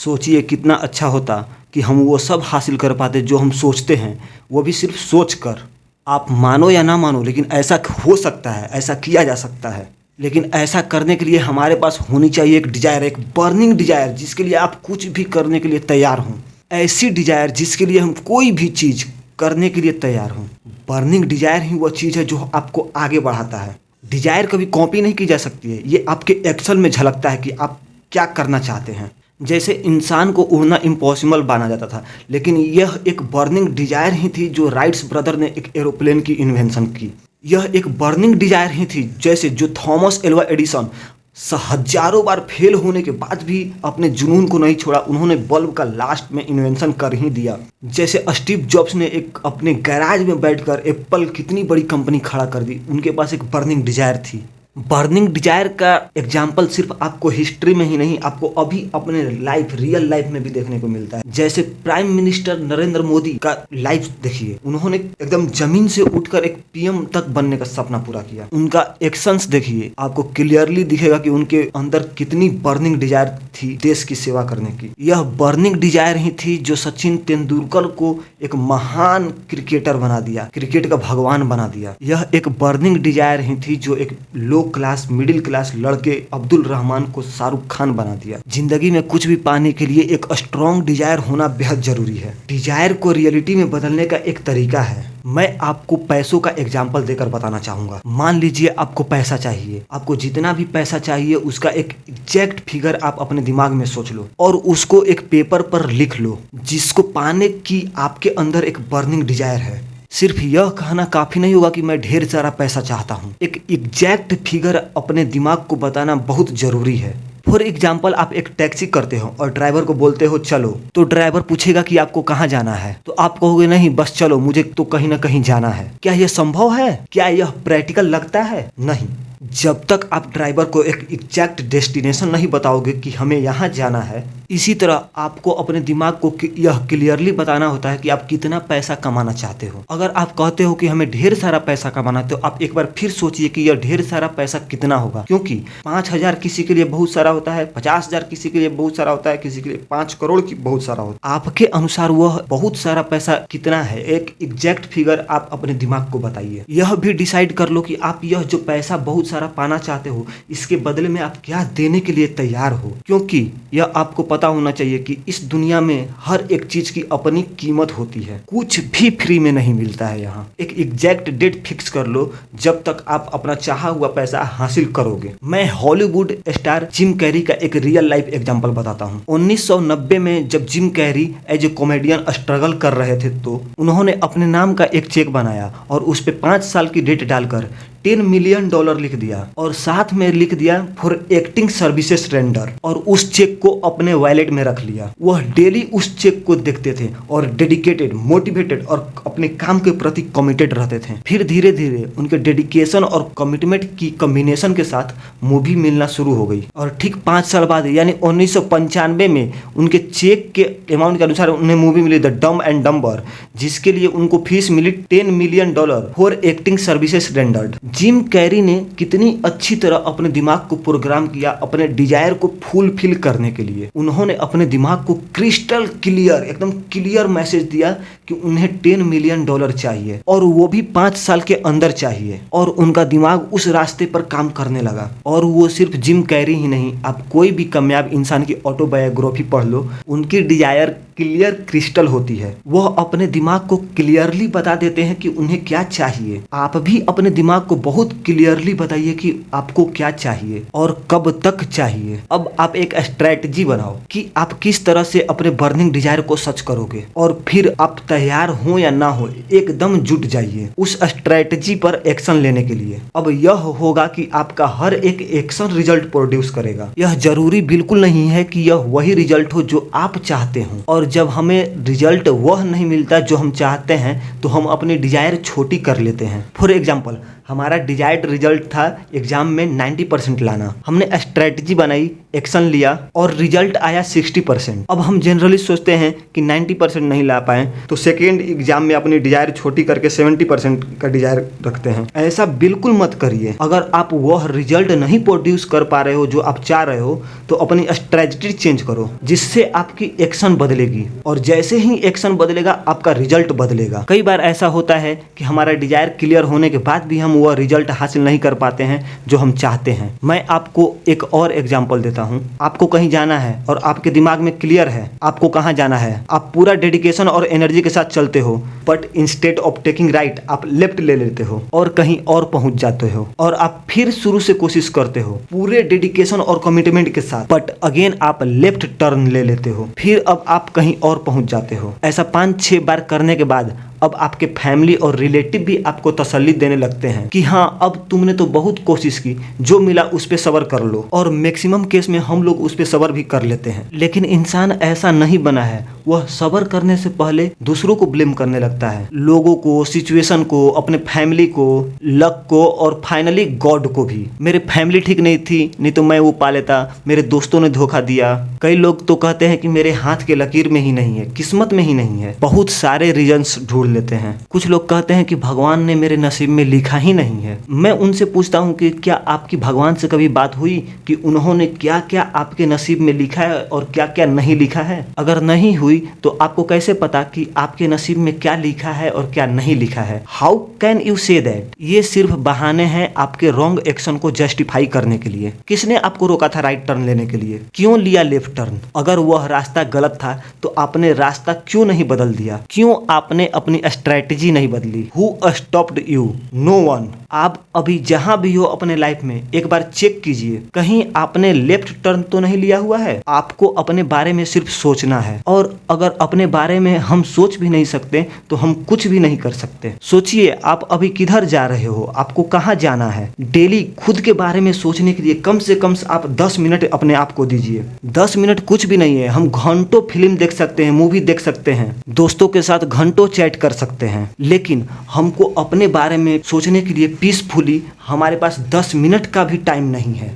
सोचिए कितना अच्छा होता कि हम वो सब हासिल कर पाते जो हम सोचते हैं, वो भी सिर्फ सोच कर। आप मानो या ना मानो, लेकिन ऐसा हो सकता है, ऐसा किया जा सकता है। लेकिन ऐसा करने के लिए हमारे पास होनी चाहिए एक डिजायर, एक बर्निंग डिजायर, जिसके लिए आप कुछ भी करने के लिए तैयार हों। ऐसी डिजायर जिसके लिए हम कोई भी चीज़ करने के लिए तैयार हों। बर्निंग डिजायर ही वो चीज़ है जो आपको आगे बढ़ाता है। डिजायर कभी कॉपी नहीं की जा सकती है, ये आपके एक्शन में झलकता है कि आप क्या करना चाहते हैं। जैसे इंसान को उड़ना इम्पॉसिबल माना जाता था, लेकिन यह एक बर्निंग डिजायर ही थी जो राइट्स ब्रदर ने एक एरोप्लेन की इन्वेंशन की। यह एक बर्निंग डिजायर ही थी जैसे जो थॉमस एल्वा एडिसन हजारों बार फेल होने के बाद भी अपने जुनून को नहीं छोड़ा, उन्होंने बल्ब का लास्ट में इन्वेंशन कर ही दिया। जैसे स्टीव जॉब्स ने एक अपने गैराज में बैठकर एप्पल कितनी बड़ी कंपनी खड़ा कर दी, उनके पास एक बर्निंग डिजायर थी। बर्निंग डिजायर का एग्जाम्पल सिर्फ आपको हिस्ट्री में ही नहीं, आपको अभी अपने लाइफ, रियल लाइफ में भी देखने को मिलता है। जैसे प्राइम मिनिस्टर नरेंद्र मोदी का लाइफ देखिए, उन्होंने एकदम जमीन से उठकर एक पीएम तक बनने का सपना पूरा किया। उनका एक्शंस देखिए, आपको क्लियरली दिखेगा कि उनके अंदर कितनी बर्निंग डिजायर थी देश की सेवा करने की। यह बर्निंग डिजायर ही थी जो सचिन तेंदुलकर को एक महान क्रिकेटर बना दिया, क्रिकेट का भगवान बना दिया। यह एक बर्निंग डिजायर ही थी जो एक लो क्लास, मिडिल क्लास लड़के अब्दुल रहमान को शाहरुख खान बना दिया। जिंदगी में कुछ भी पाने के लिए एक स्ट्रॉन्ग डिजायर होना बेहद जरूरी है। डिजायर को रियलिटी में बदलने का एक तरीका है। मैं आपको पैसों का एग्जाम्पल देकर बताना चाहूंगा। मान लीजिए आपको पैसा चाहिए, आपको जितना भी पैसा चाहिए उसका एक एग्जैक्ट फिगर आप अपने दिमाग में सोच लो और उसको एक पेपर पर लिख लो, जिसको पाने की आपके अंदर एक बर्निंग डिजायर है। सिर्फ यह कहना काफी नहीं होगा कि मैं ढेर सारा पैसा चाहता हूँ, एक एग्जैक्ट फिगर अपने दिमाग को बताना बहुत जरूरी है। फॉर एग्जाम्पल, आप एक टैक्सी करते हो और ड्राइवर को बोलते हो चलो, तो ड्राइवर पूछेगा कि आपको कहाँ जाना है, तो आप कहोगे नहीं बस चलो, मुझे तो कहीं ना कहीं जाना है। क्या यह संभव है? क्या यह प्रैक्टिकल लगता है? नहीं। जब तक आप ड्राइवर को एक एग्जैक्ट डेस्टिनेशन नहीं बताओगे कि हमें यहाँ जाना है, इसी तरह आपको अपने दिमाग को यह क्लियरली बताना होता है कि आप कितना पैसा कमाना चाहते हो। अगर आप कहते हो कि हमें ढेर सारा पैसा कमाना है, तो आप एक बार फिर सोचिए कि यह ढेर सारा पैसा कितना होगा, क्योंकि 5,000 किसी के लिए बहुत सारा होता है, 50,000 किसी के लिए बहुत सारा होता है, किसी के लिए 5 करोड़ की बहुत सारा होता है। आपके अनुसार वह बहुत सारा पैसा कितना है, एक एग्जैक्ट फिगर आप अपने दिमाग को बताइए। यह भी डिसाइड कर लो कि आप यह जो पैसा बहुत सारा पाना चाहते हो, इसके बदले में आप क्या देने के लिए तैयार हो, क्योंकि यह आपको पता होना चाहिए कि इस दुनिया में हर एक चीज की अपनी कीमत होती है, कुछ भी फ्री में नहीं मिलता है। यहाँ एक एग्जैक्ट डेट फिक्स कर लो जब तक आप अपना चाहा हुआ पैसा हासिल करोगे। मैं हॉलीवुड स्टार जिम कैरी का एक रियल लाइफ एग्जांपल बताता हूँ। 1990 में जब Jim Carrey as a comedian struggle कर रहे थे, तो उन्होंने अपने नाम का एक चेक बनाया और उस पे 5 साल की डेट डालकर $10 मिलियन लिख दिया और साथ में लिख दिया फॉर एक्टिंग सर्विसेज रेंडर, और उस चेक को अपने वॉलेट में रख लिया। वह डेली उस चेक को देखते थे और डेडिकेटेड, मोटिवेटेड और अपने काम के प्रति कमिटेड रहते थे। फिर धीरे धीरे उनके डेडिकेशन और कमिटमेंट की कॉम्बिनेशन के साथ मूवी मिलना शुरू हो गई और ठीक 5 साल बाद यानी 1995 में उनके चेक के अमाउंट के अनुसार उन्हें मूवी मिली द डम एंड डम्बर, जिसके लिए उनको फीस मिली $10 million for acting services rendered. Jim Carrey ने कितनी अच्छी तरह अपने दिमाग को प्रोग्राम किया अपने डिजायर को फुलफिल करने के लिए। उन्होंने अपने दिमाग को क्रिस्टल क्लियर, एकदम क्लियर मैसेज दिया कि उन्हें $10 मिलियन चाहिए और वो भी 5 साल के अंदर चाहिए, और उनका दिमाग उस रास्ते पर काम करने लगा। और वो सिर्फ जिम कैरी ही नहीं, आप कोई भी कामयाब इंसान की ऑटोबायोग्राफी पढ़ लो, उनकी डिजायर क्लियर क्रिस्टल होती है। वह अपने दिमाग को क्लियरली बता देते हैं कि उन्हें क्या चाहिए। आप भी अपने दिमाग को बहुत क्लियरली बताइए कि आपको क्या चाहिए और कब तक चाहिए। अब आप एक स्ट्रेटजी बनाओ कि आप किस तरह से अपने बर्निंग डिजायर को सच करोगे, और फिर आप तैयार हो या ना हो एकदम जुट जाइए उस स्ट्रेटजी पर एक्शन लेने के लिए। अब यह होगा कि आपका हर एक एक्शन रिजल्ट प्रोड्यूस करेगा। यह जरूरी बिल्कुल नहीं है कि यह वही रिजल्ट हो जो आप चाहते हो, और जब हमें रिजल्ट वह नहीं मिलता जो हम चाहते हैं, तो हम अपनी डिजायर छोटी कर लेते हैं। फॉर एग्जाम्पल, हमारा हमारा डिजायर्ड रिजल्ट था एग्जाम में 90% लाना। हमने स्ट्रेटजी बनाई, एक्शन लिया और रिजल्ट आया 60%। अब हम जनरली सोचते हैं कि 90% नहीं ला पाए तो सेकेंड एग्जाम में अपनी डिजायर छोटी करके 70% का डिजायर रखते हैं। ऐसा बिल्कुल मत करिए। अगर आप वह रिजल्ट नहीं प्रोड्यूस कर पा रहे हो जो आप चाह रहे हो तो अपनी स्ट्रेटजी चेंज करो, जिससे आपकी एक्शन बदलेगी और जैसे ही एक्शन बदलेगा आपका रिजल्ट बदलेगा। कई बार ऐसा होता है कि हमारा डिजायर क्लियर होने के बाद भी हम वह रिजल्ट हासिल नहीं कर पाते हैं जो हम चाहते हैं। मैं आपको एक और एग्जांपल देता हूं। आपको कहीं जाना है और आपके दिमाग में क्लियर है आपको कहां जाना है, आप पूरा डेडिकेशन और एनर्जी के साथ चलते हो, but instead of taking right आप लेफ्ट ले लेते हो और कहीं और पहुंच जाते हो और आप फिर शुरू से कोशिश करते हो पूरे डेडिकेशन और कमिटमेंट के साथ, बट अगेन आप लेफ्ट टर्न ले लेते हो, फिर अब आप कहीं और पहुंच जाते हो। ऐसा 5-6 बार करने के बाद अब आपके फैमिली और रिलेटिव भी आपको तसल्ली देने लगते हैं कि हाँ अब तुमने तो बहुत कोशिश की, जो मिला उस पे सब्र कर लो। और मैक्सिमम केस में हम लोग उस पे सब्र भी कर लेते हैं, लेकिन इंसान ऐसा नहीं बना है। वह सब्र करने से पहले दूसरों को ब्लेम करने लगता है, लोगों को, सिचुएशन को, अपने फैमिली को, लक को और फाइनली गॉड को भी। मेरे फैमिली ठीक नहीं थी, नहीं तो मैं वो पा लेता, मेरे दोस्तों ने धोखा दिया। कई लोग तो कहते हैं कि मेरे हाथ के लकीर में ही नहीं है, किस्मत में ही नहीं है। बहुत सारे रीजंस ढूंढ लेते हैं। कुछ लोग कहते हैं कि भगवान ने मेरे नसीब में लिखा ही नहीं है। मैं उनसे पूछता हूं कि क्या आपकी भगवान से कभी बात हुई कि उन्होंने क्या क्या आपके नसीब में लिखा है और क्या क्या नहीं लिखा है? अगर नहीं हुई तो आपको कैसे पता कि आपके नसीब में क्या लिखा है और क्या नहीं लिखा है? How can you say that? ये सिर्फ बहाने हैं आपके रॉन्ग एक्शन को जस्टिफाई करने के लिए। किसने आपको रोका था राइट टर्न लेने के लिए? क्यों लिया लेफ्ट टर्न? अगर वह रास्ता गलत था तो आपने रास्ता क्यों नहीं बदल दिया? क्यों आपने अपनी स्ट्रैटेजी नहीं बदली? Who stopped you? No one. आप अभी जहां भी हो अपने लाइफ में एक बार चेक कीजिए, कहीं आपने लेफ्ट टर्न तो नहीं लिया हुआ है? आपको अपने बारे में सिर्फ सोचना है, और अगर अपने बारे में हम सोच भी नहीं सकते तो हम कुछ भी नहीं कर सकते। सोचिए आप अभी किधर जा रहे हो, आपको कहां जाना है। डेली खुद के बारे में सोचने के लिए कम से कम आप 10 मिनट अपने आप को दीजिए। 10 मिनट कुछ भी नहीं है। हम घंटों फिल्म देख सकते हैं, मूवी देख सकते हैं, दोस्तों के साथ घंटों चैट कर सकते हैं, लेकिन हमको अपने बारे में सोचने के लिए पीसफुली हमारे पास 10 मिनट का भी टाइम नहीं है।